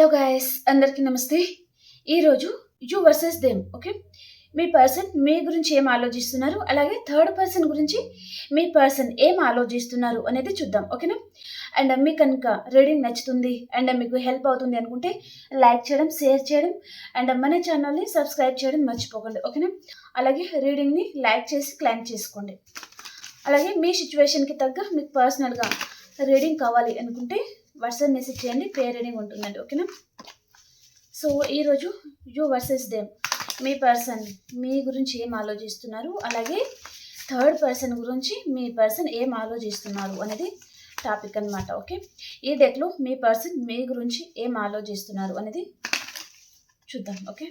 Hello guys, అందరికీ నమస్తే. ఈరోజు యూ వర్సెస్ దెమ్. ఓకే, మీ పర్సన్ మీ గురించి ఏం ఆలోచిస్తున్నారు, అలాగే థర్డ్ పర్సన్ గురించి మీ పర్సన్ ఏం ఆలోచిస్తున్నారు అనేది చూద్దాం. ఓకేనా? అండ్ మీకు కనుక రీడింగ్ నచ్చుతుంది అండ్ మీకు హెల్ప్ అవుతుంది అనుకుంటే లైక్ చేయడం, షేర్ చేయడం అండ్ మన ఛానల్ని సబ్స్క్రైబ్ చేయడం మర్చిపోకండి. ఓకేనా? అలాగే రీడింగ్ని లైక్ చేసి క్లైమ్ చేసుకోండి. అలాగే మీ సిచ్యువేషన్కి తగ్గ మీకు పర్సనల్గా రీడింగ్ కావాలి అనుకుంటే వాట్సాప్ మెసేజ్ చేయండి, పే రీడింగ్ ఉంటుందండి. ఓకేనా? సో ఈరోజు యూ వర్సెస్ దెమ్, మీ పర్సన్ మీ గురించి ఏం ఆలోచిస్తున్నారు, అలాగే థర్డ్ పర్సన్ గురించి మీ పర్సన్ ఏం ఆలోచిస్తున్నారు అనేది టాపిక్ అనమాట. ఓకే, ఈ డెక్లో మీ పర్సన్ మీ గురించి ఏం ఆలోచిస్తున్నారు అనేది చూద్దాం. ఓకే,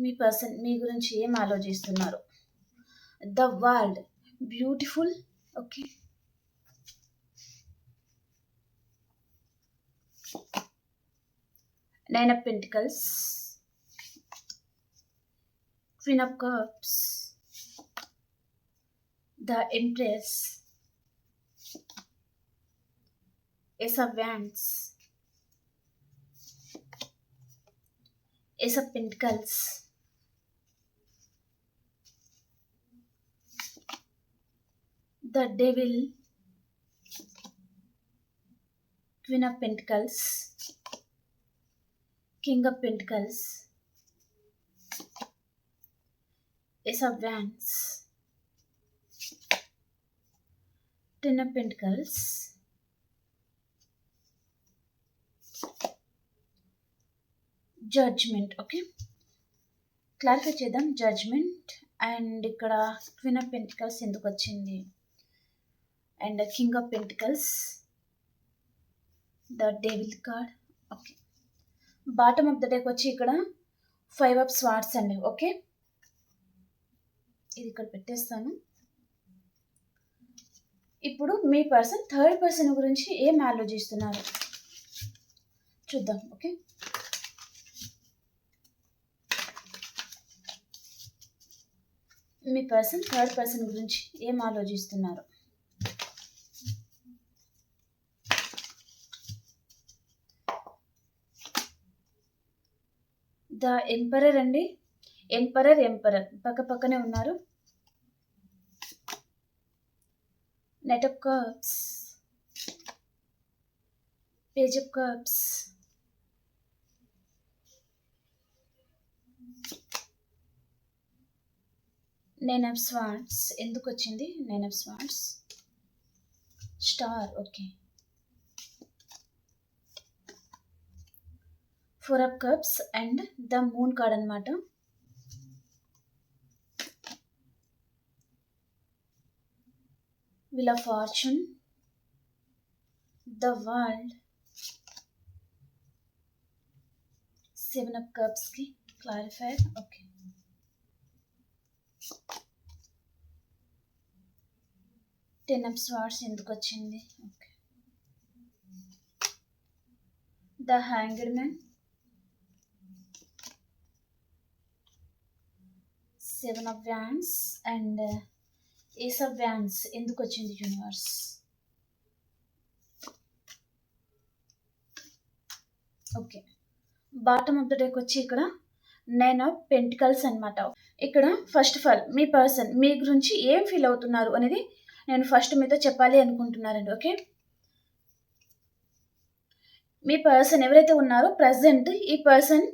మీ పర్సన్ మీ గురించి ఏం ఆలోచిస్తున్నారు. The world, beautiful. Okay, nine of pentacles, queen of cups, the empress, ace of wands, ace of pentacles, the devil, queen of pentacles, king of pentacles, ace of wands, ten of pentacles, judgment. Okay, clarify చేద్దాం. Judgement and ఇక్కడ queen of pentacles ఎందుకు వచ్చింది, and king of pentacles, the devil card. Okay, bottom of the deck వచ్చి ఇక్కడ five of swords అండి. Okay, ఇది ఇక్కడ పెట్టేస్తాను. ఇప్పుడు మీ పర్సన్ థర్డ్ పర్సన్ గురించి ఏం ఆలోచిస్తున్నారు చూద్దాం. ఓకే, మీ పర్సన్ థర్డ్ పర్సన్ గురించి ఏం ఆలోచిస్తున్నారు. ద ఎంపరర్ అండి. ఎంపరర్ పక్క పక్కనే ఉన్నారు. Knight of cups, page of cups, nine of swords ఎందుకు వచ్చింది, nine of swords, star. Okay, four of cups and the moon card అనమాట. Wheel of fortune, the world, seven of cups కి clarifier. Okay, ten of swords ఎందుకు వచ్చింది. Okay, the hanged man, seven of wands and ace of wands ఎందుకు వచ్చింది universe. Okay, bottom of the deck వచ్చి ఇక్కడ nine of pentacles అనమాట. ఇక్కడ first of all మీ పర్సన్ మీ గురించి ఏం ఫీల్ అవుతున్నారు అనేది నేను ఫస్ట్ మీతో చెప్పాలి అనుకుంటున్నారండి. ఓకే, మీ పర్సన్ ఎవరైతే ఉన్నారో ప్రజెంట్ ఈ పర్సన్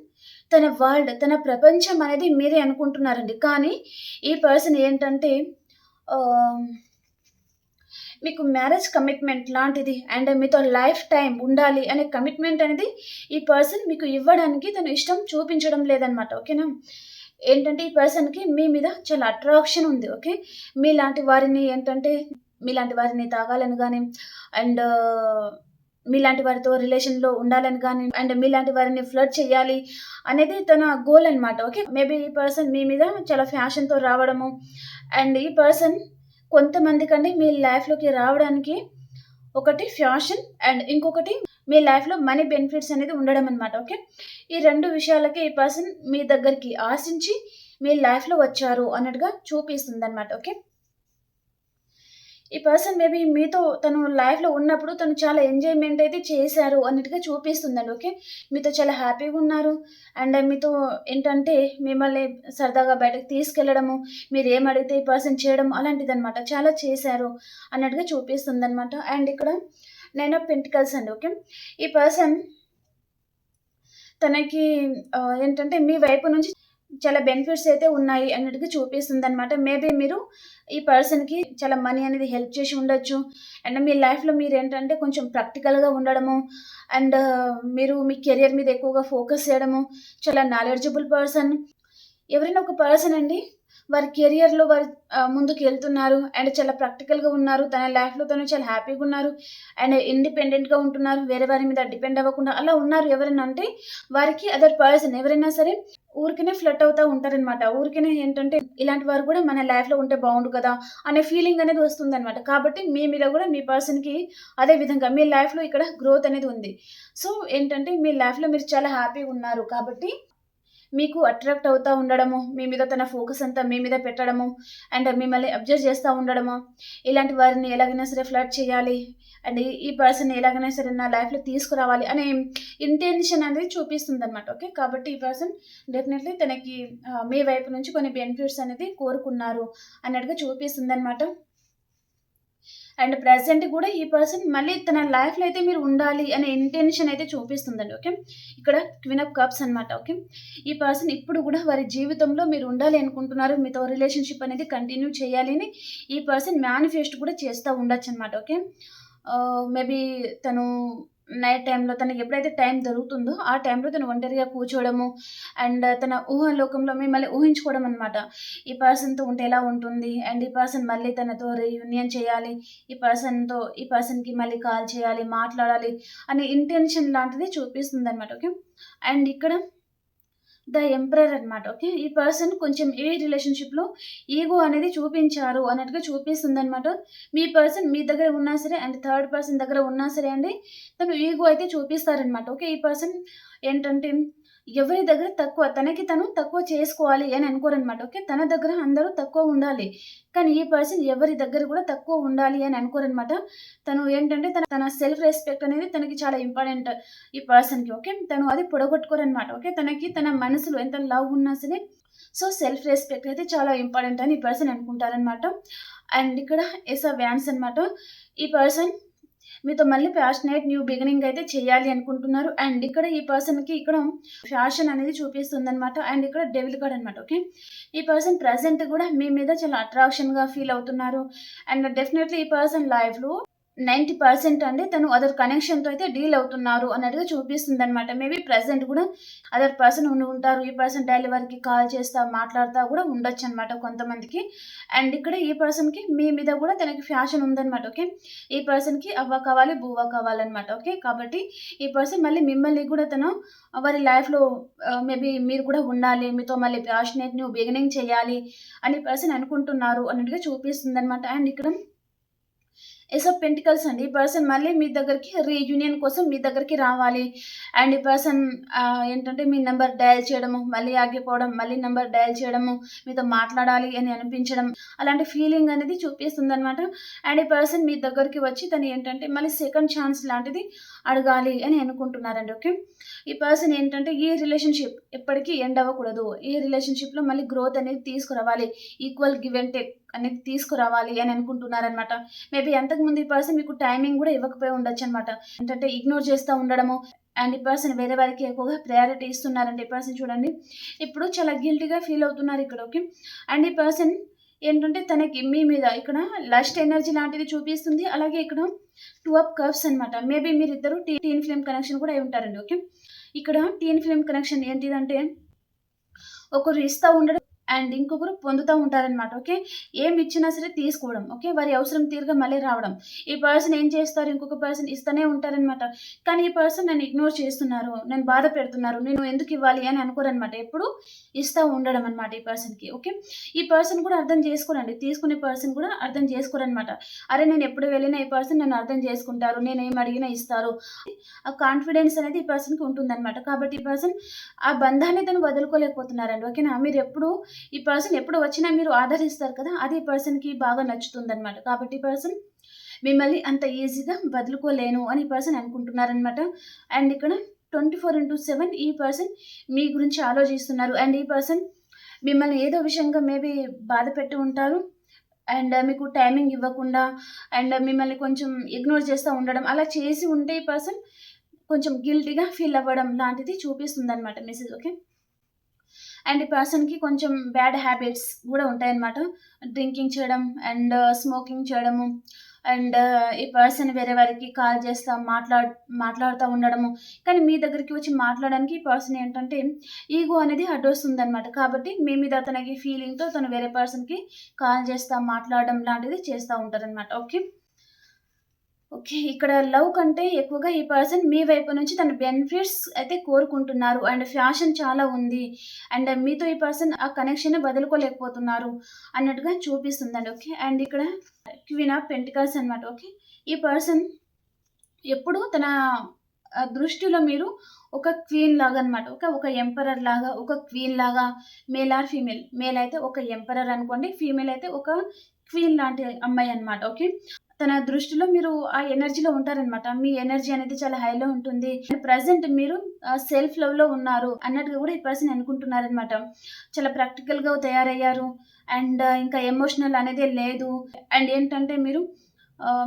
తన వరల్డ్, తన ప్రపంచం అనేది మీరే అనుకుంటున్నారండి. కానీ ఈ పర్సన్ ఏంటంటే మీకు మ్యారేజ్ కమిట్మెంట్ లాంటిది అండ్ మీతో లైఫ్ టైం ఉండాలి అనే కమిట్మెంట్ అనేది ఈ పర్సన్ మీకు ఇవ్వడానికి తను ఇష్టం చూపించడం లేదనమాట. ఓకేనా? ఏంటంటే ఈ పర్సన్కి మీ మీద చాలా అట్రాక్షన్ ఉంది. ఓకే, మీలాంటి వారిని తాగాలని కానీ అండ్ మీలాంటి వారితో రిలేషన్లో ఉండాలని కానీ అండ్ మీలాంటి వారిని ఫ్లర్ట్ చేయాలి అనేది తన గోల్ అనమాట. ఓకే, మేబీ ఈ పర్సన్ మీ మీద చాలా ఫ్యాషన్తో రావడము అండ్ ఈ పర్సన్ కొంతమంది కంటే మీ లైఫ్లోకి రావడానికి ఒకటి ఫ్యాషన్ అండ్ ఇంకొకటి మీ లైఫ్‌లో మనీ బెనిఫిట్స్ అనేది ఉండడం అనమాట. ఓకే. ఈ 2 విషయాలకి ఈ పర్సన్ మీ దగ్గరికి ఆశించి మీ లైఫ్‌లో వచ్చారు అన్నట్టుగా చూపిస్తుందనమాట. ఓకే. ఈ పర్సన్ మేబీ మీతో తను లైఫ్‌లో ఉన్నప్పుడు తను చాలా ఎంజాయ్‌మెంట్ అయితే చేశారు అన్నట్టుగా చూపిస్తుందండి. ఓకే. మీతో చాలా హ్యాపీగా ఉన్నారు. అండ్ మీతో ఏంటంటే మిమ్మల్ని సరదాగా బయటకి తీసుకెళ్లడము, మీరేమడిగితే ఈ పర్సన్ చేయడం అలాంటిదనమాట. చాలా చేశారు అన్నట్టుగా చూపిస్తుందనమాట. అండ్ ఇక్కడ 9 ఆఫ్ పెంటికల్స్ అండి. ఓకే. ఈ పర్సన్ తనకి ఏంటంటే మీ వైపు నుంచి చాలా బెనిఫిట్స్ అయితే ఉన్నాయి అన్నట్టుగా చూపిస్తుందనమాట. మేబీ మీరు ఈ పర్సన్‌కి చాలా మనీ అనేది హెల్ప్ చేసి ఉండొచ్చు. అండ్ మీ లైఫ్‌లో మీరేంటంటే కొంచెం ప్రాక్టికల్‌గా ఉండడము, అండ్ మీరు మీ కెరియర్ మీద ఎక్కువగా ఫోకస్ చేయడము, చాలా నాలెడ్జబుల్ పర్సన్. ఎవరైనా ఒక పర్సన్ అండి వారి కెరియర్‌లో వారు ముందుకెళ్తున్నారు. అండ్ చాలా ప్రాక్టికల్‌గా ఉన్నారు. తన లైఫ్‌లో తను చాలా హ్యాపీగా ఉన్నారు. అండ్ ఇండిపెండెంట్‌గా ఉంటున్నారు. వేరే వారి మీద డిపెండ్ అవ్వకుండా అలా ఉన్నారు ఎవరైనా అంటే, వారికి అదర్ పర్సన్ ఎవరైనా సరే ఊరికనే ఫ్లర్ట్ అవుతా ఉంటారనమాట. ఊరికనే ఏంటంటే, ఇలాంటి వారు కూడా మన లైఫ్‌లో ఉంటే బావుండు కదా! అనే ఫీలింగ్ అనేది వస్తుందనమాట. కాబట్టి మీ మీద కూడా మీ పర్సన్‌కి అదే విధంగా మీ లైఫ్‌లో ఇక్కడ గ్రోత్ అనేది ఉంది. సో, ఏంటంటే మీ లైఫ్‌లో మీరు చాలా హ్యాపీగా ఉన్నారు కాబట్టి మీకు అట్రాక్ట్ అవుతా ఉండడము, మీ మీద తన ఫోకస్ అంతా మీ మీద పెట్టడము, అండ్ మిమ్మల్ని అబ్జర్వ్ చేస్తా ఉండడము, ఇలాంటి వారిని ఎలాగైనా సరే ఫ్లర్ట్ చేయాలి, అండ్ ఈ పర్సన్‌ని ఎలాగైనా సరే నా లైఫ్‌లో తీసుకురావాలి అనే ఇంటెన్షన్ అనేది చూపిస్తుందనమాట. ఓకే. కాబట్టి ఈ పర్సన్ డెఫినెట్‌లీ తనకి మీ వైపు నుంచి కొన్ని బెనిఫిట్స్ అనేది కోరుకున్నారు అన్నట్టుగా చూపిస్తుందనమాట. అండ్ ప్రెజెంట్ కూడా ఈ పర్సన్ మళ్ళీ తన లైఫ్‌లో అయితే మీరు ఉండాలి అనే ఇంటెన్షన్ అయితే చూపిస్తుందండి. ఓకే. ఇక్కడ క్వీన్ ఆఫ్ కప్స్ అనమాట. ఓకే. ఈ పర్సన్ ఇప్పుడు కూడా వారి జీవితంలో మీరు ఉండాలి అనుకుంటున్నారు. మీతో రిలేషన్‌షిప్ అనేది కంటిన్యూ చేయాలి అని ఈ పర్సన్ మేనిఫెస్ట్ కూడా చేస్తా ఉండొచ్చనమాట. ఓకే. మేబీ తను నైట్ టైమ్‌లో తనకి ఎప్పుడైతే టైం దొరుకుతుందో, ఆ టైంలో తను ఒంటరిగా కూర్చోవడము, అండ్ తన ఊహాలోకంలో మిమ్మల్ని ఊహించుకోవడం అనమాట. ఈ పర్సన్‌తో ఉంటే ఎలా ఉంటుంది? అండ్ ఈ పర్సన్ మళ్ళీ తనతో రీయూనియన్ చేయాలి. ఈ పర్సన్‌కి మళ్ళీ కాల్ చేయాలి, మాట్లాడాలి అనే ఇంటెన్షన్ లాంటిది చూపిస్తుందనమాట. ఓకే. అండ్ ఇక్కడ ద ఎంపరర్ అనమాట. ఓకే. ఈ పర్సన్ కొంచెం ఈ రిలేషన్‌షిప్‌లో ఈగో అనేది చూపించారు అన్నట్టుగా చూపిస్తుందనమాట. మీ పర్సన్ మీ దగ్గర ఉన్నా సరే అండ్ థర్డ్ పర్సన్ దగ్గర ఉన్నా సరే అండి, తను ఈగో అయితే చూపిస్తారనమాట. ఓకే. ఈ పర్సన్ ఏంటంటే ఎవరి దగ్గర తక్కువ తనకి తను తక్కువ చేసుకోవాలి అని అనుకోరనమాట. ఓకే. తన దగ్గర అందరూ తక్కువ ఉండాలి. కానీ ఈ పర్సన్ ఎవరి దగ్గర కూడా తక్కువ ఉండాలి అని అనుకోరనమాట. తను ఏంటంటే తన సెల్ఫ్ రెస్పెక్ట్ అనేది తనకి చాలా ఇంపార్టెంట్ ఈ పర్సన్‌కి. ఓకే. తను అది పొడగొట్టుకోరనమాట. ఓకే. తనకి తన మనసులో ఎంత లవ్ ఉన్నా సరే, సో, సెల్ఫ్ రెస్పెక్ట్ అయితే చాలా ఇంపార్టెంట్ అని ఈ పర్సన్ అనుకుంటారనమాట. అండ్ ఇక్కడ ఏస్ ఆఫ్ వ్యాండ్స్ అనమాట. ఈ పర్సన్ మీతో మళ్ళీ ప్యాషనేట్ న్యూ బిగినింగ్ అయితే చేయాలి అనుకుంటున్నారు. అండ్ ఇక్కడ ఈ పర్సన్‌కి ఇక్కడ ఫ్యాషన్ అనేది చూపిస్తుందనమాట. అండ్ ఇక్కడ డెవిల్ కార్డ్ అనమాట. ఓకే. ఈ పర్సన్ ప్రెజెంట్ కూడా మీ మీద చాలా అట్రాక్షన్‌గా ఫీల్ అవుతున్నారు. అండ్ డెఫినెట్‌లీ ఈ పర్సన్ లైఫ్‌లో 90% అండి తను అదర్ కనెక్షన్‌తో అయితే డీల్ అవుతున్నారు అన్నట్టుగా చూపిస్తుందనమాట. మేబీ ప్రెజెంట్ కూడా అదర్ పర్సన్ ఉంటారు. ఈ పర్సన్ డైలీ వారికి కాల్ చేస్తా, మాట్లాడుతా కూడా ఉండొచ్చనమాట కొంతమందికి. అండ్ ఇక్కడ ఈ పర్సన్‌కి మీ మీద కూడా తనకి ఫ్యాషన్ ఉందనమాట. ఓకే. ఈ పర్సన్‌కి అవ్వ కావాలి, బువ్వ కావాలనమాట. ఓకే. కాబట్టి ఈ పర్సన్ మళ్ళీ మిమ్మల్ని కూడా తను వారి లైఫ్‌లో మేబీ మీరు కూడా ఉండాలి, మీతో మళ్ళీ ప్యాషనేట్ న్యూ బిగినింగ్ చేయాలి అని పర్సన్ అనుకుంటున్నారు అన్నట్టుగా చూపిస్తుందనమాట. అండ్ ఇక్కడ ఏస్ ఆఫ్ పెంటికల్స్ అండి. ఈ పర్సన్ మళ్ళీ మీ దగ్గరికి రీయూనియన్ కోసం మీ దగ్గరికి రావాలి. అండ్ ఈ పర్సన్ ఏంటంటే మీ నంబర్ డయల్ చేయడము, మళ్ళీ ఆగిపోవడం, మళ్ళీ నంబర్ డయల్ చేయడము, మీతో మాట్లాడాలి అని అనిపించడం, అలాంటి ఫీలింగ్ అనేది చూపిస్తుందనమాట. అండ్ ఈ పర్సన్ మీ దగ్గరికి వచ్చి తను ఏంటంటే మళ్ళీ సెకండ్ ఛాన్స్ లాంటిది అడగాలి అని అనుకుంటున్నారండి. ఓకే. ఈ పర్సన్ ఏంటంటే ఈ రిలేషన్‌షిప్ ఎప్పటికీ ఎండ్ అవ్వకూడదు. ఈ రిలేషన్‌షిప్‌లో మళ్ళీ గ్రోత్ అనేది తీసుకురావాలి. ఈక్వల్ గివ్ అండ్ టేక్ అనేది తీసుకురావాలి అని అనుకుంటున్నారనమాట. మేబీ అంతకుముందు ఈ పర్సన్ మీకు టైమింగ్ కూడా ఇవ్వకపోయి ఉండొచ్చనమాట. ఏంటంటే ఇగ్నోర్ చేస్తా ఉండడము, అండ్ ఈ పర్సన్ వేరే వారికి ఎక్కువగా ప్రయారిటీ ఇస్తున్నారంటే ఈ పర్సన్ చూడండి ఇప్పుడు చాలా గిల్టీగా ఫీల్ అవుతున్నారు ఇక్కడ. ఓకే. అండ్ ఈ పర్సన్ ఏంటంటే తనకి మీ మీద ఇక్కడ లస్ట్ ఎనర్జీ లాంటిది చూపిస్తుంది. అలాగే ఇక్కడ 2 ఆఫ్ కప్స్ అనమాట. మేబీ మీరిద్దరు టీన్ ఫ్లేమ్ కనెక్షన్ కూడా అయి ఉంటారండి. ఓకే. ఇక్కడ టీన్ ఫ్లేమ్ కనెక్షన్ ఏంటిదంటే ఒకరు ఇస్తా ఉండడం అండ్ ఇంకొకరు పొందుతూ ఉంటారనమాట. ఓకే. ఏమి ఇచ్చినా సరే తీసుకోవడం. ఓకే. వారి అవసరం తీరగా మళ్ళీ రావడం. ఈ పర్సన్ ఏం చేస్తారు, ఇంకొక పర్సన్ ఇస్తూనే ఉంటారనమాట. కానీ ఈ పర్సన్ నన్ను ఇగ్నోర్ చేస్తున్నారు, నన్ను బాధ పెడుతున్నారు, నేను ఎందుకు ఇవ్వాలి అని అనుకోరనమాట. ఎప్పుడు ఇస్తూ ఉండడం అనమాట ఈ పర్సన్కి. ఓకే. ఈ పర్సన్ కూడా అర్థం చేసుకోరండి, తీసుకునే పర్సన్ కూడా అర్థం చేసుకోరనమాట. అరే నేను ఎప్పుడు వెళ్ళినా ఈ పర్సన్ నన్ను అర్థం చేసుకుంటారు, నేను ఏం అడిగినా ఇస్తారు, ఆ కాన్ఫిడెన్స్ అనేది ఈ పర్సన్కి ఉంటుందన్నమాట. కాబట్టి ఈ పర్సన్ ఆ బంధాన్ని తను వదులుకోలేకపోతున్నారండి. ఓకేనా. మీరు ఎప్పుడు ఈ పర్సన్ ఎప్పుడు వచ్చినా మీరు ఆదరిస్తారు కదా, అది ఈ పర్సన్కి బాగా నచ్చుతుందన్నమాట. కాబట్టి ఈ పర్సన్ మిమ్మల్ని అంత ఈజీగా వదులుకోలేను అని ఈ పర్సన్ అనుకుంటున్నారనమాట. అండ్ ఇక్కడ 24/7 ఈ పర్సన్ మీ గురించి ఆలోచిస్తున్నారు. అండ్ ఈ పర్సన్ మిమ్మల్ని ఏదో విషయంగా మేబీ బాధ పెట్టి ఉంటారు. అండ్ మీకు టైమింగ్ ఇవ్వకుండా అండ్ మిమ్మల్ని కొంచెం ఇగ్నోర్ చేస్తూ ఉండడం, అలా చేసి ఉంటే ఈ పర్సన్ కొంచెం గిల్టీగా ఫీల్ అవ్వడం లాంటిది చూపిస్తుందన్నమాట మెసేజ్. ఓకే. అండ్ ఈ పర్సన్కి కొంచెం బ్యాడ్ హ్యాబిట్స్ కూడా ఉంటాయన్నమాట. డ్రింకింగ్ చేయడం అండ్ స్మోకింగ్ చేయడము అండ్ ఈ పర్సన్ వేరే వారికి కాల్ చేస్తా మాట్లాడుతూ ఉండడము. కానీ మీ దగ్గరికి వచ్చి మాట్లాడడానికి ఈ పర్సన్ ఏంటంటే ఈగో అనేది అడ్డొస్తుందన్నమాట. కాబట్టి మీ మీద తనకి ఫీలింగ్తో తను వేరే పర్సన్కి కాల్ చేస్తా మాట్లాడడం లాంటిది చేస్తూ ఉంటారనమాట. ఓకే. ఓకే. ఇక్కడ లవ్ కంటే ఎక్కువగా ఈ పర్సన్ మీ వైపు నుంచి తన బెనిఫిట్స్ అయితే కోరుకుంటున్నారు. అండ్ ఫ్యాషన్ చాలా ఉంది. అండ్ మీతో ఈ పర్సన్ ఆ కనెక్షన్ వదులుకోలేకపోతున్నారు అన్నట్టుగా చూపిస్తుందండి. ఓకే. అండ్ ఇక్కడ క్వీన్ ఆఫ్ పెంటికల్స్ అనమాట. ఓకే. ఈ పర్సన్ ఎప్పుడు తన దృష్టిలో మీరు ఒక క్వీన్ లాగా అనమాట. ఒక ఎంపరర్ లాగా, ఒక క్వీన్ లాగా, మేల్ ఆర్ ఫీమేల్. మేల్ అయితే ఒక ఎంపరర్ అనుకోండి, ఫీమేల్ అయితే ఒక క్వీన్ లాంటి అమ్మాయి అనమాట. ఓకే. తన దృష్టిలో మీరు ఆ ఎనర్జీలో ఉంటారనమాట. మీ ఎనర్జీ అనేది చాలా హైలో ఉంటుంది. ప్రజెంట్ మీరు సెల్ఫ్ లవ్లో ఉన్నారు అన్నట్టుగా కూడా ఈ పర్సన్ అనుకుంటున్నారనమాట. చాలా ప్రాక్టికల్గా తయారయ్యారు. అండ్ ఇంకా ఎమోషనల్ అనేది లేదు. అండ్ ఏంటంటే మీరు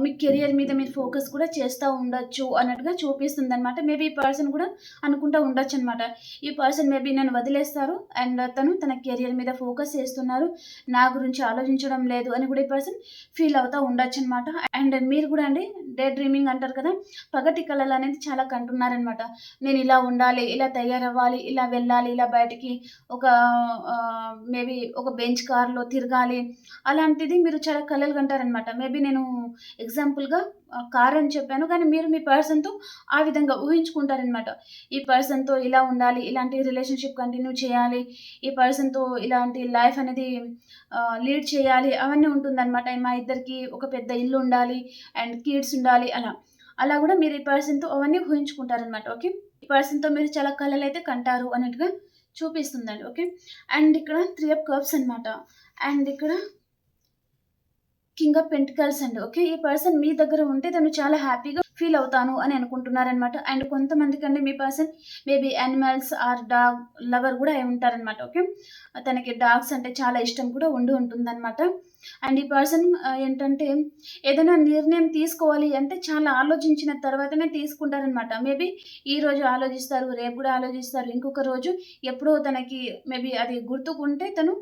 మీ కెరియర్ మీద మీరు ఫోకస్ కూడా చేస్తూ ఉండొచ్చు అన్నట్టుగా చూపిస్తుందనమాట. మేబీ ఈ పర్సన్ కూడా అనుకుంటూ ఉండొచ్చు అనమాట. ఈ పర్సన్ మేబీ నన్ను వదిలేస్తారు అండ్ తను తన కెరియర్ మీద ఫోకస్ చేస్తున్నారు, నా గురించి ఆలోచించడం లేదు అని కూడా ఈ పర్సన్ ఫీల్ అవుతూ ఉండొచ్చు అనమాట. అండ్ మీరు కూడా అండి డే డ్రీమింగ్ అంటారు కదా, పగటి కళలు అనేది చాలా కంటున్నారనమాట. నేను ఇలా ఉండాలి, ఇలా తయారవ్వాలి, ఇలా వెళ్ళాలి, ఇలా బయటికి ఒక మేబీ ఒక బెంచ్ కార్లో తిరగాలి, అలాంటిది మీరు చాలా కళలు కంటారనమాట. మేబీ నేను ఎగ్జాంపుల్గా కార్ అని చెప్పాను, కానీ మీరు మీ పర్సన్తో ఆ విధంగా ఊహించుకుంటారనమాట. ఈ పర్సన్తో ఇలా ఉండాలి, ఇలాంటి రిలేషన్షిప్ కంటిన్యూ చేయాలి, ఈ పర్సన్తో ఇలాంటి లైఫ్ అనేది లీడ్ చేయాలి, అవన్నీ ఉంటుందన్నమాట. మా ఇద్దరికి ఒక పెద్ద ఇల్లు ఉండాలి అండ్ కిడ్స్ ఉండాలి, అలా కూడా మీరు ఈ పర్సన్తో అవన్నీ ఊహించుకుంటారనమాట. ఓకే. ఈ పర్సన్తో మీరు చాలా కళలు అయితే కంటారు అన్నట్టుగా చూపిస్తుందండి. ఓకే. అండ్ ఇక్కడ 3 ఆఫ్ కప్స్ అనమాట. అండ్ ఇక్కడ కింగ్ ఆఫ్ పెంటికల్స్ అండి. ఓకే. ఈ పర్సన్ మీ దగ్గర ఉంటే తను చాలా హ్యాపీగా ఫీల్ అవుతాను అని అనుకుంటున్నారనమాట. అండ్ కొంతమందికి అండి మీ person maybe animals or dog lover కూడా అయి ఉంటారనమాట. ఓకే. తనకి డాగ్స్ అంటే చాలా ఇష్టం కూడా ఉంటుందన్నమాట. అండ్ ఈ పర్సన్ ఏంటంటే ఏదైనా నిర్ణయం తీసుకోవాలి అంటే చాలా ఆలోచించిన తర్వాతనే తీసుకుంటారనమాట. మేబీ ఈ రోజు ఆలోచిస్తారు, రేపు కూడా ఆలోచిస్తారు, ఇంకొక రోజు ఎప్పుడో తనకి మేబీ అది గుర్తుకుంటే తను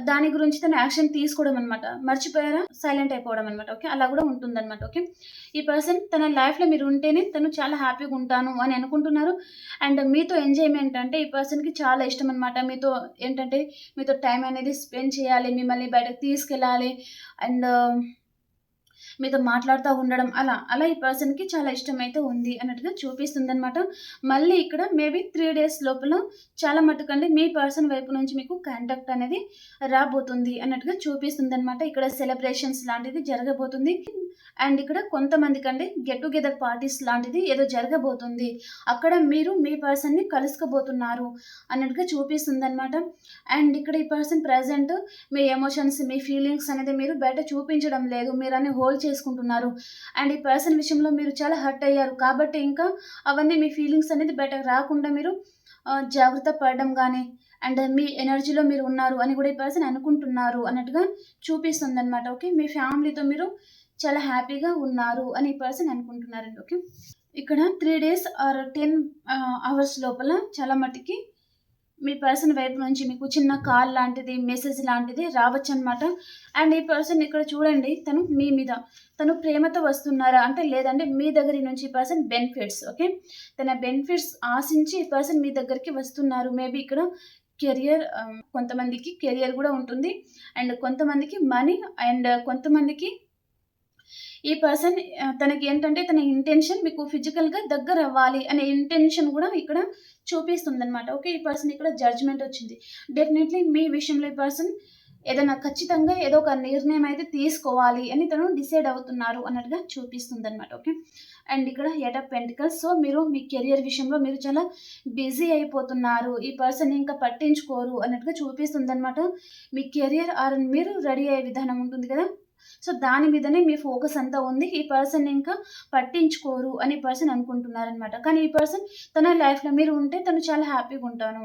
దాని గురించి తను యాక్షన్ తీసుకోవడం అనమాట. మర్చిపోయారా, సైలెంట్ అయిపోవడం అనమాట. ఓకే. అలా కూడా ఉంటుందన్నమాట. ఓకే. ఈ పర్సన్ తన లైఫ్లో మీరు ఉంటేనే తను చాలా హ్యాపీగా ఉంటాను అని అనుకుంటున్నారు. అండ్ మీతో ఎంజాయ్మెంట్ అంటే ఈ పర్సన్కి చాలా ఇష్టం అనమాట. మీతో ఏంటంటే మీతో టైం అనేది స్పెండ్ చేయాలి, మిమ్మల్ని బయటకు తీసుకెళ్ళాలి అండ్ మీతో మాట్లాడుతూ ఉండడం, అలా ఈ పర్సన్కి చాలా ఇష్టమైతే ఉంది అన్నట్టుగా చూపిస్తుందన్నమాట. మళ్ళీ ఇక్కడ మేబీ 3 days లోపల చాలా మటుకండి మీ పర్సన్ వైపు నుంచి మీకు కాంటాక్ట్ అనేది రాబోతుంది అన్నట్టుగా చూపిస్తుందన్నమాట. ఇక్కడ సెలబ్రేషన్స్ లాంటిది జరగబోతుంది. అండ్ ఇక్కడ కొంతమందికి అండి గెట్ టుగెదర్ పార్టీస్ లాంటిది ఏదో జరగబోతుంది, అక్కడ మీరు మీ పర్సన్ని కలుసుకోబోతున్నారు అన్నట్టుగా చూపిస్తుందన్నమాట. అండ్ ఇక్కడ ఈ పర్సన్ ప్రజెంట్ మీ ఎమోషన్స్, మీ ఫీలింగ్స్ అనేది మీరు బయట చూపించడం లేదు, మీరు అన్ని హోల్డ్ చేసుకుంటున్నారు. అండ్ ఈ పర్సన్ విషయంలో మీరు చాలా హర్ట్ అయ్యారు కాబట్టి ఇంకా అవన్నీ మీ ఫీలింగ్స్ అనేది బయటకు రాకుండా మీరు జాగ్రత్త పడడం కానీ అండ్ మీ ఎనర్జీలో మీరు ఉన్నారు అని కూడా ఈ పర్సన్ అనుకుంటున్నారు అన్నట్టుగా చూపిస్తుందన్నమాట. ఓకే. మీ ఫ్యామిలీతో మీరు చాలా హ్యాపీగా ఉన్నారు అని ఈ పర్సన్ అనుకుంటున్నారండి. ఓకే. ఇక్కడ 3 days ఆర్ 10 hours లోపల చాలా మట్టుకి మీ పర్సన్ వైపు నుంచి మీకు చిన్న కాల్ లాంటిది, మెసేజ్ లాంటిది రావచ్చు అనమాట. అండ్ ఈ పర్సన్ ఇక్కడ చూడండి, తను మీ మీద తను ప్రేమతో వస్తున్నారా అంటే లేదంటే మీ దగ్గర నుంచి ఈ పర్సన్ బెనిఫిట్స్, ఓకే, తన బెనిఫిట్స్ ఆశించి ఈ పర్సన్ మీ దగ్గరికి వస్తున్నారు. మేబీ ఇక్కడ కెరియర్, కొంతమందికి కెరియర్ కూడా ఉంటుంది. అండ్ కొంతమందికి మనీ, అండ్ కొంతమందికి ఈ పర్సన్ తనకి ఏంటంటే తన ఇంటెన్షన్ మీకు ఫిజికల్గా దగ్గర అవ్వాలి అనే ఇంటెన్షన్ కూడా ఇక్కడ చూపిస్తుంది అనమాట. ఓకే, ఈ పర్సన్ ఇక్కడ జడ్జ్మెంట్ వచ్చింది. డెఫినెట్లీ మీ విషయంలో ఈ పర్సన్ ఏదైనా ఖచ్చితంగా ఏదో ఒక నిర్ణయం అయితే తీసుకోవాలి అని తను డిసైడ్ అవుతున్నారు అన్నట్టుగా చూపిస్తుంది అనమాట. ఓకే, అండ్ ఇక్కడ ఎయిట్ ఆఫ్ పెంటికల్స్. సో మీరు మీ కెరియర్ విషయంలో మీరు చాలా బిజీ అయిపోతున్నారు, ఈ పర్సన్ ఇంకా పట్టించుకోరు అన్నట్టుగా చూపిస్తుంది అనమాట. మీ కెరియర్ ఆర్ మీరు రెడీ అయ్యే విధానం ఉంటుంది కదా, సో దాని మీదనే మీ ఫోకస్ అంతా ఉంది. ఈ పర్సన్ ఇంకా పట్టించుకోరు అని పర్సన్ అనుకుంటున్నారనమాట. కానీ ఈ పర్సన్ తన లైఫ్లో మీరు ఉంటే తను చాలా హ్యాపీగా ఉంటాను,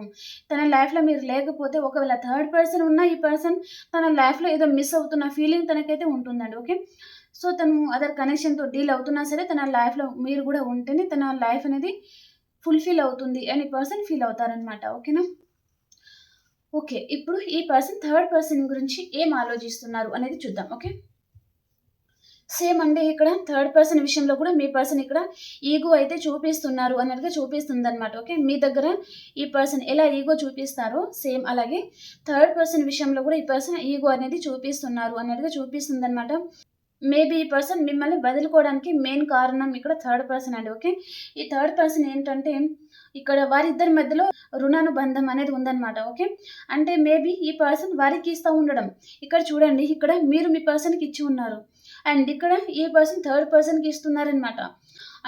తన లైఫ్లో మీరు లేకపోతే ఒకవేళ థర్డ్ పర్సన్ ఉన్నా ఈ పర్సన్ తన లైఫ్లో ఏదో మిస్ అవుతున్న ఫీలింగ్ తనకైతే ఉంటుందండి. ఓకే, సో తను అదర్ కనెక్షన్తో డీల్ అవుతున్నా సరే తన లైఫ్లో మీరు కూడా ఉంటేనే తన లైఫ్ అనేది ఫుల్ఫిల్ అవుతుంది అని పర్సన్ ఫీల్ అవుతారనమాట. ఓకేనా? ఓకే, ఇప్పుడు ఈ పర్సన్ థర్డ్ పర్సన్ గురించి ఏం ఆలోచిస్తున్నారు అనేది చూద్దాం. ఓకే, సేమ్ అంటే ఇక్కడ థర్డ్ పర్సన్ విషయంలో కూడా మీ పర్సన్ ఇక్కడ ఈగో అయితే చూపిస్తున్నారు అన్నట్టుగా చూపిస్తుంది అనమాట. ఓకే, మీ దగ్గర ఈ పర్సన్ ఎలా ఈగో చూపిస్తారో సేమ్ అలాగే థర్డ్ పర్సన్ విషయంలో కూడా ఈ పర్సన్ ఈగో అనేది చూపిస్తున్నారు అన్నట్టుగా చూపిస్తుంది అనమాట. మేబీ ఈ పర్సన్ మిమ్మల్ని వదులుకోవడానికి మెయిన్ కారణం ఇక్కడ థర్డ్ పర్సన్ అండి. ఓకే, ఈ థర్డ్ పర్సన్ ఏంటంటే ఇక్కడ వారిద్దరి మధ్యలో రుణానుబంధం అనేది ఉందన్నమాట. ఓకే, అంటే మేబీ ఈ పర్సన్ వారికి ఇస్తూ ఉండడం, ఇక్కడ చూడండి ఇక్కడ మీరు మీ పర్సన్కి ఇచ్చి ఉన్నారు అండ్ ఇక్కడ ఈ పర్సన్ థర్డ్ పర్సన్కి ఇస్తున్నారనమాట.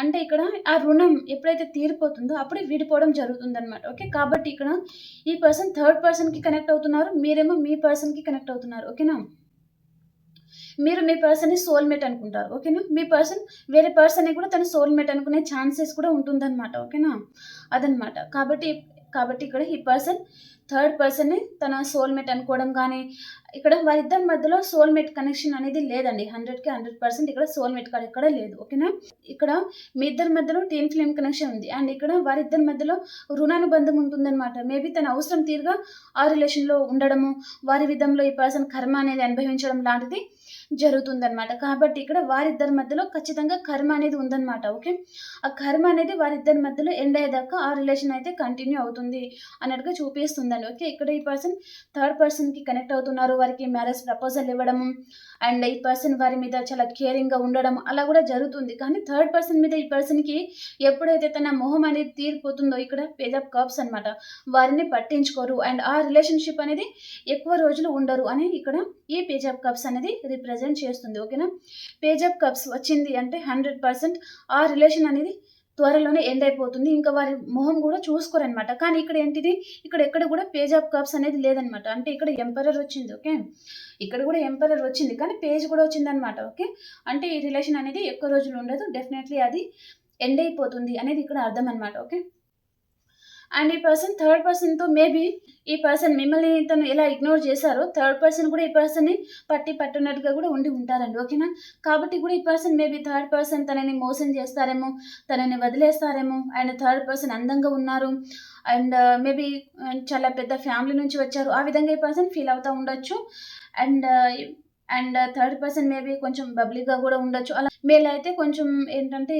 అంటే ఇక్కడ ఆ రుణం ఎప్పుడైతే తీరిపోతుందో అప్పుడే విడిపోవడం జరుగుతుందన్నమాట. ఓకే, కాబట్టి ఇక్కడ ఈ పర్సన్ థర్డ్ పర్సన్కి కనెక్ట్ అవుతున్నారు, మీరేమో మీ పర్సన్కి కనెక్ట్ అవుతున్నారు. ఓకేనా? మీరు మీ పర్సన్ని సోల్మేట్ అనుకుంటారు. ఓకేనా? మీ పర్సన్ వేరే పర్సన్ని కూడా తన సోల్మేట్ అనుకునే ఛాన్సెస్ కూడా ఉంటుందన్నమాట. ఓకేనా? అదనమాట. కాబట్టి ఇక్కడ ఈ పర్సన్ థర్డ్ పర్సన్ని తన సోల్మేట్ అనుకోవడం కానీ ఇక్కడ వారిద్దరి మధ్యలో సోల్మేట్ కనెక్షన్ అనేది లేదండి. 100కి 100% ఇక్కడ సోల్మేట్ కార్డ్ ఎక్కడ లేదు. ఓకేనా? ఇక్కడ మీ ఇద్దరి మధ్యలో టీన్ ఫ్లేమ్ కనెక్షన్ ఉంది అండ్ ఇక్కడ వారిద్దరి మధ్యలో రుణానుబంధం ఉంటుందన్నమాట. మేబీ తన అవసరం తీరుగా ఆ రిలేషన్లో ఉండడము, వారి విధంలో ఈ పర్సన్ కర్మ అనేది అనుభవించడం లాంటిది జరుగుతుందన్నమాట. కాబట్టి ఇక్కడ వారిద్దరి మధ్యలో ఖచ్చితంగా కర్మ అనేది ఉందన్నమాట. ఓకే, ఆ కర్మ అనేది వారిద్దరి మధ్యలో ఎండ్ అయ్యేదాకా ఆ రిలేషన్ అయితే కంటిన్యూ అవుతుంది అన్నట్టుగా చూపిస్తుందండి. ఓకే, ఇక్కడ ఈ పర్సన్ థర్డ్ పర్సన్కి కనెక్ట్ అవుతున్నారు, వారికి మ్యారేజ్ ప్రపోజల్ ఇవ్వడము అండ్ ఈ పర్సన్ వారి మీద చాలా కేరింగ్గా ఉండడం అలా కూడా జరుగుతుంది. కానీ థర్డ్ పర్సన్ మీద ఈ పర్సన్కి ఎప్పుడైతే తన మొహం అనేది తీరిపోతుందో ఇక్కడ పేజ్ ఆఫ్ కప్స్ అనమాట, వారిని పట్టించుకోరు అండ్ ఆ రిలేషన్షిప్ అనేది ఎక్కువ రోజులు ఉండరు అని ఇక్కడ ఈ పేజ్ ఆఫ్ కప్స్ అనేది రిప్రజెంట్ చేస్తుంది. ఓకేనా? పేజ్ ఆఫ్ కప్స్ వచ్చింది అంటే 100% ఆ రిలేషన్ అనేది త్వరలోనే ఎండ్ అయిపోతుంది, ఇంకా వారి మొహం కూడా చూసుకోరనమాట. కానీ ఇక్కడ ఏంటిది, ఇక్కడ ఎక్కడ కూడా పేజ్ ఆఫ్ కప్స్ అనేది లేదనమాట. అంటే ఇక్కడ ఎంపరర్ వచ్చింది. ఓకే, ఇక్కడ కూడా ఎంపరర్ వచ్చింది కానీ పేజ్ కూడా వచ్చిందనమాట. ఓకే, అంటే ఈ రిలేషన్ అనేది ఎక్కువ రోజులు ఉండదు, డెఫినెట్లీ అది ఎండ్ అయిపోతుంది అనేది ఇక్కడ అర్థం అనమాట. ఓకే, అండ్ ఈ పర్సన్ థర్డ్ పర్సన్తో మేబీ ఈ పర్సన్ మిమ్మల్ని తను ఎలా ఇగ్నోర్ చేశారో థర్డ్ పర్సన్ కూడా ఈ పర్సన్ని పట్టున్నట్టుగా కూడా ఉండి ఉంటారండి. ఓకేనా? కాబట్టి కూడా ఈ పర్సన్ మేబీ థర్డ్ పర్సన్ తనని మోసం చేస్తారేమో, తనని వదిలేస్తారేమో అండ్ థర్డ్ పర్సన్ అందంగా ఉన్నారు అండ్ మేబీ చాలా పెద్ద ఫ్యామిలీ నుంచి వచ్చారు, ఆ విధంగా ఈ పర్సన్ ఫీల్ అవుతూ ఉండొచ్చు. And and third person maybe కొంచెం బబ్లీగా కూడా ఉండొచ్చు. అలా మేల్ అయితే కొంచెం ఏంటంటే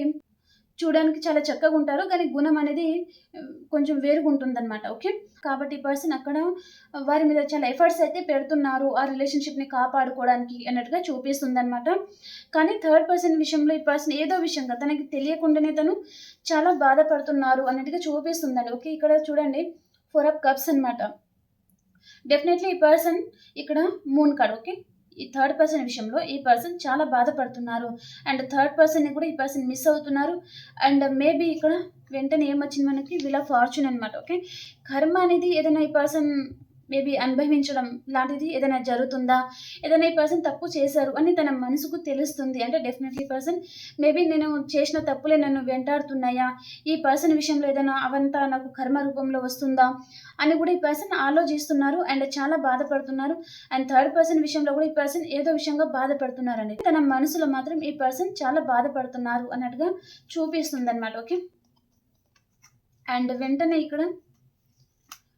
చూడడానికి చాలా చక్కగా ఉంటారు కానీ గుణం అనేది కొంచెం వేరుగా ఉంటుందన్నమాట. ఓకే, కాబట్టి ఈ పర్సన్ అక్కడ వారి మీద చాలా ఎఫర్ట్స్ అయితే పెడుతున్నారు ఆ రిలేషన్షిప్ని కాపాడుకోవడానికి అన్నట్టుగా చూపిస్తుంది అనమాట. కానీ థర్డ్ పర్సన్ విషయంలో ఈ పర్సన్ ఏదో విషయంగా తనకి తెలియకుండానే తను చాలా బాధపడుతున్నారు అన్నట్టుగా చూపిస్తుందండి. ఓకే, ఇక్కడ చూడండి 4 ఆఫ్ కప్స్ అనమాట. డెఫినెట్లీ ఈ పర్సన్ ఇక్కడ మూన్ కార్డ్. ఓకే, ఈ థర్డ్ పర్సన్ విషయంలో ఈ పర్సన్ చాలా బాధపడుతున్నారు అండ్ థర్డ్ పర్సన్ని కూడా ఈ పర్సన్ మిస్ అవుతున్నారు అండ్ మేబీ ఇక్కడ వెంటనే ఏమొచ్చింది మనకి వీల్ ఆఫ్ ఫార్చ్యూన్ అనమాట. ఓకే, కర్మ అనేది ఏదైనా ఈ పర్సన్ మేబీ అనుభవించడం లాంటిది ఏదైనా జరుగుతుందా, ఏదైనా ఈ పర్సన్ తప్పు చేశారు అని తన మనసుకు తెలుస్తుంది. అంటే డెఫినెట్లీ పర్సన్ మేబీ నేను చేసిన తప్పులే నన్ను వెంటాడుతున్నాయా, ఈ పర్సన్ విషయంలో ఏదైనా అవంతా నాకు కర్మ రూపంలో వస్తుందా అని కూడా ఈ పర్సన్ ఆలోచిస్తున్నారు అండ్ చాలా బాధపడుతున్నారు. అండ్ థర్డ్ పర్సన్ విషయంలో కూడా ఈ పర్సన్ ఏదో విషయంగా బాధపడుతున్నారండి. తన మనసులో మాత్రం ఈ పర్సన్ చాలా బాధపడుతున్నారు అన్నట్టుగా చూపిస్తుంది అనమాట. ఓకే, అండ్ వెంటనే ఇక్కడ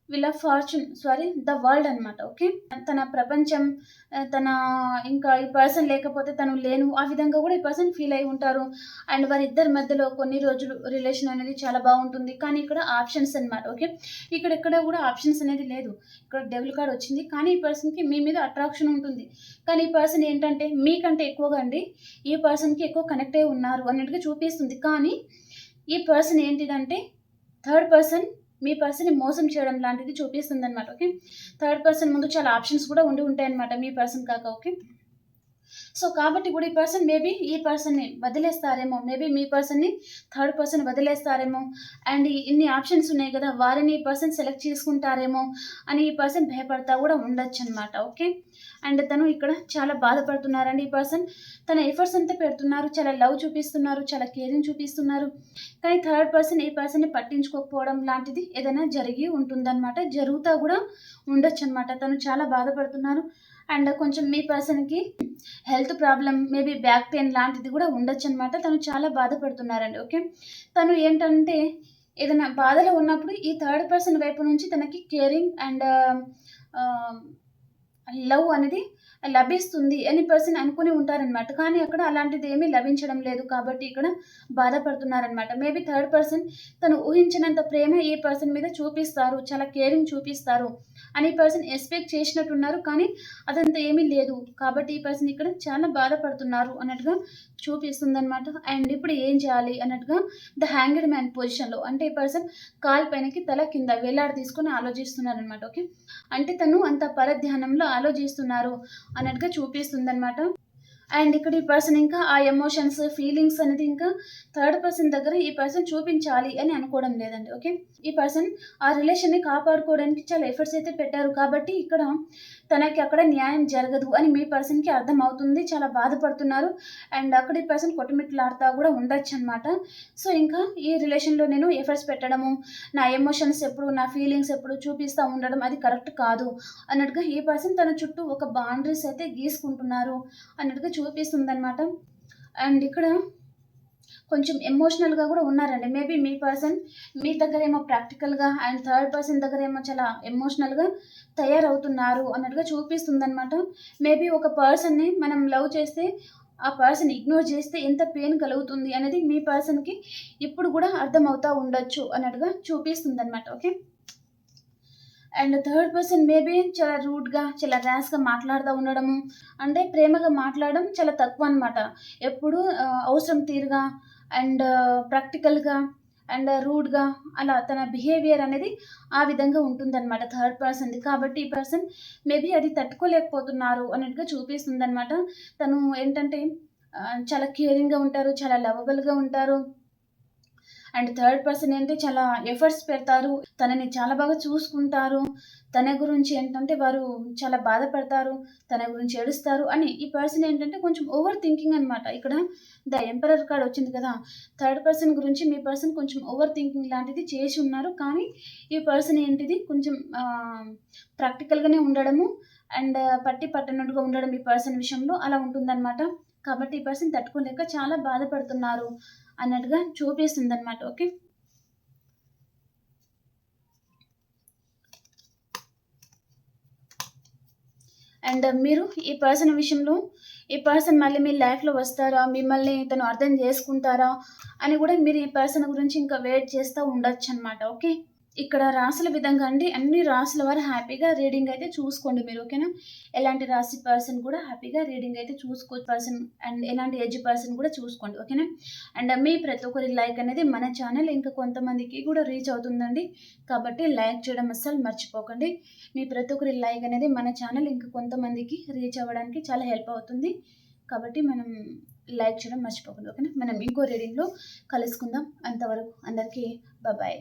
వీళ్ళ ఫార్చ్యూన్ సారీ ద వరల్డ్ అనమాట. ఓకే. తన ప్రపంచం తన ఇంకా ఈ పర్సన్ లేకపోతే తను లేను ఆ విధంగా కూడా ఈ పర్సన్ ఫీల్ అయి ఉంటారు. అండ్ వారిద్దరి మధ్యలో కొన్ని రోజులు రిలేషన్ అనేది చాలా బాగుంటుంది. కానీ ఇక్కడ ఆప్షన్స్ అనమాట. ఓకే. ఇక్కడ ఎక్కడ కూడా ఆప్షన్స్ అనేది లేదు. ఇక్కడ డెవిల్ కార్డ్ వచ్చింది. కానీ ఈ పర్సన్కి మీ మీద అట్రాక్షన్ ఉంటుంది. కానీ ఈ పర్సన్ ఏంటంటే మీకంటే ఎక్కువగా అండి ఈ పర్సన్కి ఎక్కువ కనెక్ట్ అయి ఉన్నారు అన్నట్టుగా చూపిస్తుంది. కానీ ఈ పర్సన్ ఏంటిదంటే థర్డ్ పర్సన్ మీ పర్సన్‌ని మోసం చేయడం లాంటిది చూపిస్తుందనమాట. ఓకే. థర్డ్ పర్సన్ ముందు చాలా ఆప్షన్స్ కూడా ఉండి ఉంటాయన్నమాట మీ పర్సన్ కాక. ఓకే. సో, కాబట్టి కూడా ఈ పర్సన్ మేబీ ఈ పర్సన్‌ని వదిలేస్తారేమో. మేబీ మీ పర్సన్‌ని థర్డ్ పర్సన్ వదిలేస్తారేమో. అండ్ ఇన్ని ఆప్షన్స్ ఉన్నాయి కదా! వారిని ఈ పర్సన్ సెలెక్ట్ చేసుకుంటారేమో అని ఈ పర్సన్ భయపడతా కూడా ఉండొచ్చనమాట. ఓకే. అండ్ తను ఇక్కడ చాలా బాధపడుతున్నారండి ఈ పర్సన్. తన ఎఫర్ట్స్ అంతా పెడుతున్నారు. చాలా లవ్ చూపిస్తున్నారు. చాలా కేరింగ్ చూపిస్తున్నారు. కానీ థర్డ్ పర్సన్ ఈ పర్సన్‌ని పట్టించుకోకపోవడం లాంటిది ఏదైనా జరిగి ఉంటుందన్నమాట. జరుగుతా కూడా ఉండొచ్చనమాట. తను చాలా బాధపడుతున్నారు. అండ్ కొంచెం మీ పర్సన్‌కి health problem maybe back pain లాంటిది కూడా ఉండొచ్చనమాట. తను చాలా బాధపడుతున్నారండి. ఓకే. తను ఏంటంటే ఏదైనా బాధలో ఉన్నప్పుడు ఈ థర్డ్ పర్సన్ వైపు నుంచి తనకి కేరింగ్ అండ్ ఆహ్, లవ్ అనేది లభిస్తుంది అని పర్సన్ అనుకుని ఉంటారనమాట. కానీ అక్కడ అలాంటిది ఏమీ లభించడం లేదు. కాబట్టి ఇక్కడ బాధపడుతున్నారనమాట. మేబీ థర్డ్ పర్సన్ తను ఊహించినంత ప్రేమ ఈ పర్సన్ మీద చూపిస్తారు. చాలా కేరింగ్ చూపిస్తారు అని ఈ పర్సన్ ఎక్స్‌పెక్ట్ చేసినట్టున్నారు. కానీ అదంతా ఏమీ లేదు. కాబట్టి ఈ పర్సన్ ఇక్కడ చాలా బాధపడుతున్నారు అన్నట్టుగా చూపిస్తుందనమాట. అండ్ ఇప్పుడు ఏం చేయాలి అన్నట్టుగా ద హ్యాంగ్డ్ మ్యాన్ పొజిషన్‌లో అంటే ఈ పర్సన్ కాలు పైనకి తల కింద వేలాడదీసుకొని ఆలోచిస్తున్నారనమాట. ఓకే. అంటే తను అంత పరధ్యానంలో ఆలోచిస్తున్నారు అన్నట్టుగా చూపిస్తుందనమాట. అండ్ ఇక్కడ ఈ పర్సన్ ఇంకా ఆ ఎమోషన్స్, ఫీలింగ్స్ అనేది ఇంకా థర్డ్ పర్సన్ దగ్గర ఈ పర్సన్ చూపించాలి అని అనుకోవడం లేదండి. ఓకే. ఈ పర్సన్ ఆ రిలేషన్‌ని కాపాడుకోవడానికి చాలా ఎఫర్ట్స్ అయితే పెట్టారు. కాబట్టి ఇక్కడ తనకి అక్కడ న్యాయం జరగదు అని మీ పర్సన్‌కి అర్థమవుతుంది. చాలా బాధపడుతున్నారు. అండ్ అక్కడ ఈ పర్సన్ కొట్టుమిట్లాడుతా కూడా ఉండొచ్చనమాట. సో, ఇంకా ఈ రిలేషన్‌లో నేను ఎఫర్ట్స్ పెట్టడము, నా ఎమోషన్స్ ఎప్పుడు, నా ఫీలింగ్స్ ఎప్పుడు చూపిస్తా ఉండడం అది కరెక్ట్ కాదు అన్నట్టుగా ఈ పర్సన్ తన చుట్టూ ఒక బౌండరీస్ అయితే గీసుకుంటున్నారు అన్నట్టుగా చూపిస్తుందనమాట. అండ్ ఇక్కడ కొంచెం ఎమోషనల్‌గా కూడా ఉన్నారండి. మేబీ మీ పర్సన్ మీ దగ్గరేమో ప్రాక్టికల్‌గా అండ్ థర్డ్ పర్సన్ దగ్గరేమో చాలా ఎమోషనల్‌గా తయారవుతున్నారు అన్నట్టుగా చూపిస్తుందనమాట. మేబీ ఒక పర్సన్‌ని మనం లవ్ చేస్తే ఆ పర్సన్ ఇగ్నోర్ చేస్తే ఎంత పెయిన్ కలుగుతుంది అనేది మీ పర్సన్‌కి ఇప్పుడు కూడా అర్థమవుతా ఉండొచ్చు అన్నట్టుగా చూపిస్తుందనమాట. Okay. And third person maybe చాలా రూడ్‌గా, చాలా ర్యాష్‌గా మాట్లాడుతా ఉండడము. అంటే ప్రేమగా మాట్లాడడం చాలా తక్కువనమాట. ఎప్పుడు అవసరం తీరుగా అండ్ ప్రాక్టికల్‌గా అండ్ రూడ్‌గా అలా తన బిహేవియర్ అనేది ఆ విధంగా ఉంటుందనమాట థర్డ్ పర్సన్‌ది. కాబట్టి ఈ పర్సన్ మేబీ అది తట్టుకోలేకపోతున్నారు అన్నట్టుగా చూపిస్తుందనమాట. తను ఏంటంటే చాలా కేరింగ్‌గా ఉంటారు. చాలా లవబుల్‌గా ఉంటారు. అండ్ థర్డ్ పర్సన్ ఏంటి చాలా ఎఫర్ట్స్ పెడతారు. తనని చాలా బాగా చూసుకుంటారు. తన గురించి ఏంటంటే వారు చాలా బాధపడతారు. తన గురించి ఏడుస్తారు అని ఈ పర్సన్ ఏంటంటే కొంచెం ఓవర్ థింకింగ్ అనమాట. ఇక్కడ ద ఎంపరర్ కార్డ్ వచ్చింది కదా! థర్డ్ పర్సన్ గురించి మీ పర్సన్ కొంచెం ఓవర్ థింకింగ్ లాంటిది చేసి ఉన్నారు. కానీ ఈ పర్సన్ ఏంటిది కొంచెం ప్రాక్టికల్‌గానే ఉండడము అండ్ పట్టనట్టుగా ఉండడం ఈ పర్సన్ విషయంలో అలా ఉంటుందనమాట. కాబట్టి ఈ పర్సన్ తట్టుకోలేక చాలా బాధపడుతున్నారు అన్నట్టుగా చూపిస్తుందనమాట. ఓకే. అండ్ మీరు ఈ పర్సన్ విషయంలో ఈ పర్సన్ మళ్ళీ మీ లైఫ్‌లో వస్తారా? మిమ్మల్ని తను అర్థం చేసుకుంటారా? అని కూడా మీరు ఈ పర్సన్ గురించి ఇంకా వెయిట్ చేస్తా ఉండొచ్చనమాట. ఓకే. ఇక్కడ రాసుల విధంగా అండి అన్ని రాసుల వారు హ్యాపీగా రీడింగ్ అయితే చూసుకోండి మీరు. ఓకేనా. ఎలాంటి రాశి పర్సన్ కూడా హ్యాపీగా రీడింగ్ అయితే చూసుకోవచ్చు పర్సన్ అండ్ ఎలాంటి ఏజ్ పర్సన్ కూడా చూసుకోండి. ఓకేనా. అండ్ మీ ప్రతి ఒక్కరి లైక్ అనేది మన ఛానల్ ఇంకా కొంతమందికి కూడా రీచ్ అవుతుందండి. కాబట్టి లైక్ చేయడం అస్సలు మర్చిపోకండి. మీ ప్రతి ఒక్కరి లైక్ అనేది మన ఛానల్ ఇంకా కొంతమందికి రీచ్ అవ్వడానికి చాలా హెల్ప్ అవుతుంది. కాబట్టి మనం లైక్ చేయడం మర్చిపోకండి. ఓకేనా. మనం ఇంకో రీడింగ్‌లో కలుసుకుందాం. అంతవరకు అందరికీ బాయ్.